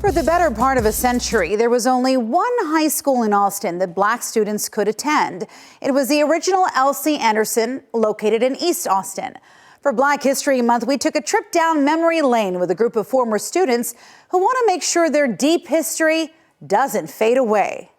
For the better part of a century, there was only one high school in Austin that Black students could attend. It was the original L.C. Anderson, located in East Austin. For Black History Month, we took a trip down memory lane with a group of former students who want to make sure their deep history doesn't fade away.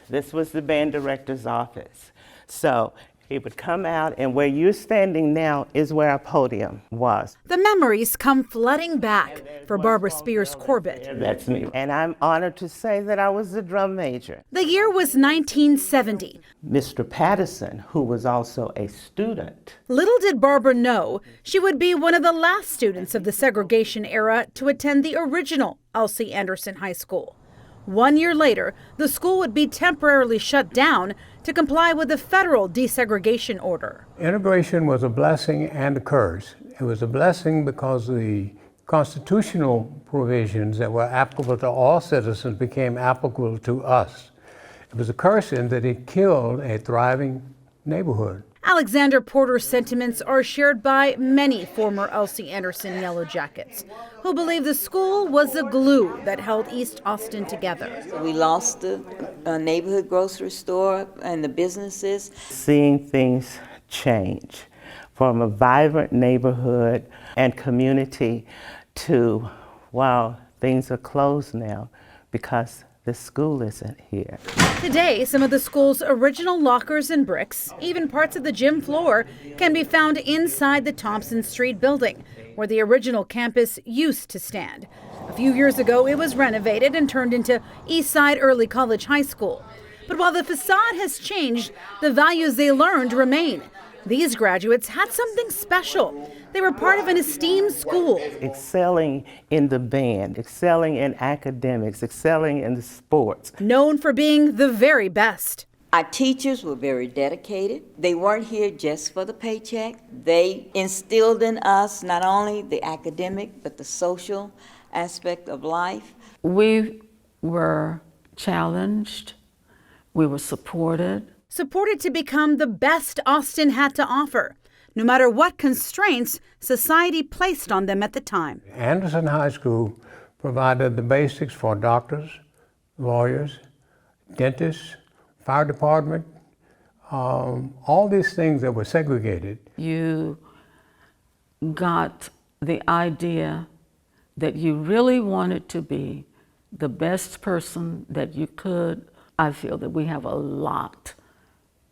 This was the band director's office. So he would come out, and where you're standing now is where our podium was. The memories come flooding back for Barbara Spears Corbett. That's me. And I'm honored to say that I was the drum major. The year was 1970. Mr. Patterson, who was also a student. Little did Barbara know she would be one of the last students of the segregation era to attend the original L.C. Anderson High School. 1 year later, the school would be temporarily shut down to comply with the federal desegregation order. Integration was a blessing and a curse. It was a blessing because the constitutional provisions that were applicable to all citizens became applicable to us. It was a curse in that it killed a thriving neighborhood. Alexander Porter's sentiments are shared by many former L.C. Anderson Yellow Jackets, who believe the school was the glue that held East Austin together. We lost the neighborhood grocery store and the businesses. Seeing things change from a vibrant neighborhood and community to, wow, things are closed now because the school isn't here. Today, some of the school's original lockers and bricks, even parts of the gym floor, can be found inside the Thompson Street building, where the original campus used to stand. A few years ago, it was renovated and turned into Eastside Early College High School. But while the facade has changed, the values they learned remain. These graduates had something special. They were part of an esteemed school. Excelling in the band, excelling in academics, excelling in the sports. Known for being the very best. Our teachers were very dedicated. They weren't here just for the paycheck. They instilled in us not only the academic, but the social aspect of life. We were challenged. We were supported. Supported to become the best Austin had to offer, no matter what constraints society placed on them at the time. Anderson High School provided the basics for doctors, lawyers, dentists, fire department, all these things that were segregated. You got the idea that you really wanted to be the best person that you could. I feel that we have a lot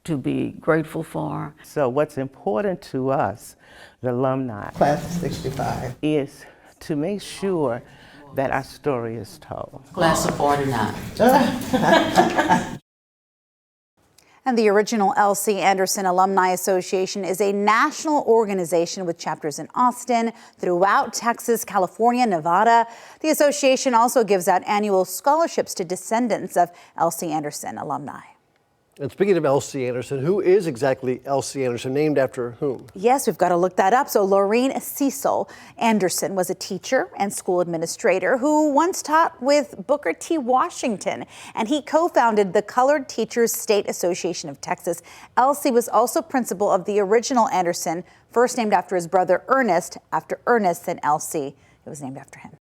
to be grateful for. So what's important to us, the alumni, Class of 65, is to make sure that our story is told. Class of 49. And the original L.C. Anderson Alumni Association is a national organization with chapters in Austin, throughout Texas, California, Nevada. The association also gives out annual scholarships to descendants of L.C. Anderson alumni. And speaking of L.C. Anderson, who is exactly L.C. Anderson, named after whom? Yes, we've got to look that up. So Laureen Cecil Anderson was a teacher and school administrator who once taught with Booker T. Washington, and he co-founded the Colored Teachers State Association of Texas. L.C. was also principal of the original Anderson, first named after his brother Ernest. After Ernest, then L.C. It was named after him.